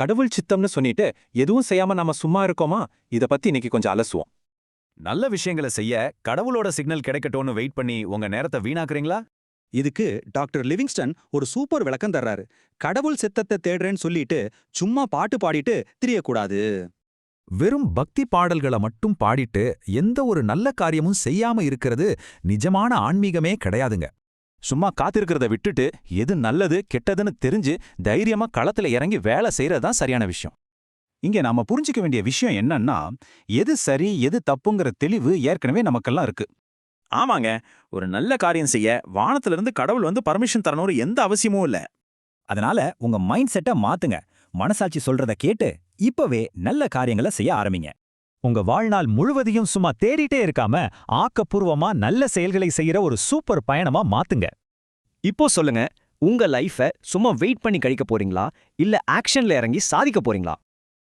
கடவுள் சித்தம்னு சொல்லிட்டு எதுவும் செய்யாம நாம சும்மா இருக்கோமா? இத பத்தி இன்னைக்கு கொஞ்சம் அலசுவோம். நல்ல விஷயங்களை செய்ய கடவுளோட சிக்னல் கிடைக்கட்டும்னு வெயிட் பண்ணி உங்க நேரத்தை வீணாக்குறீங்களா? இதுக்கு டாக்டர் லிவிங்ஸ்டன் ஒரு சூப்பர் விளக்கம் தர்றாரு. கடவுள் சித்தத்தை தேடுறேன்னு சொல்லிட்டு சும்மா பாட்டு பாடிட்டு திரியக்கூடாது. வெறும் பக்தி பாடல்களை மட்டும் பாடிட்டு எந்த ஒரு நல்ல காரியமும் செய்யாம இருக்கிறது நிஜமான ஆன்மீகமே கிடையாதுங்க. சும்மா காத்திருக்கிறத விட்டுட்டு எது நல்லது கெட்டதுன்னு தெரிஞ்சு தைரியமா களத்துல இறங்கி வேலை செய்யறதுதான் சரியான விஷயம். இங்க நாம புரிஞ்சுக்க வேண்டிய விஷயம் என்னன்னா, எது சரி எது தப்புங்கிற தெளிவு ஏற்கனவே நமக்கெல்லாம் இருக்கு. ஆமாங்க, ஒரு நல்ல காரியம் செய்ய வானத்துல இருந்து கடவுள் வந்து பர்மிஷன் தரணும்னு எந்த அவசியமும் இல்ல. அதனால உங்க மைண்ட் செட்டை மாத்துங்க. மனசாட்சி சொல்றத கேட்டு இப்பவே நல்ல காரியங்களை செய்ய ஆரம்பிங்க. உங்க வாழ்நாள் முழுவதையும் சும்மா தேடிட்டே இருக்காம ஆக்கப்பூர்வமா நல்ல செயல்களை செய்யற ஒரு சூப்பர் பயணமா மாத்துங்க. இப்போ சொல்லுங்க, உங்க லைஃபை சும்மா வெயிட் பண்ணி கழிக்க போறீங்களா இல்ல ஆக்ஷன்ல இறங்கி சாதிக்க போறீங்களா?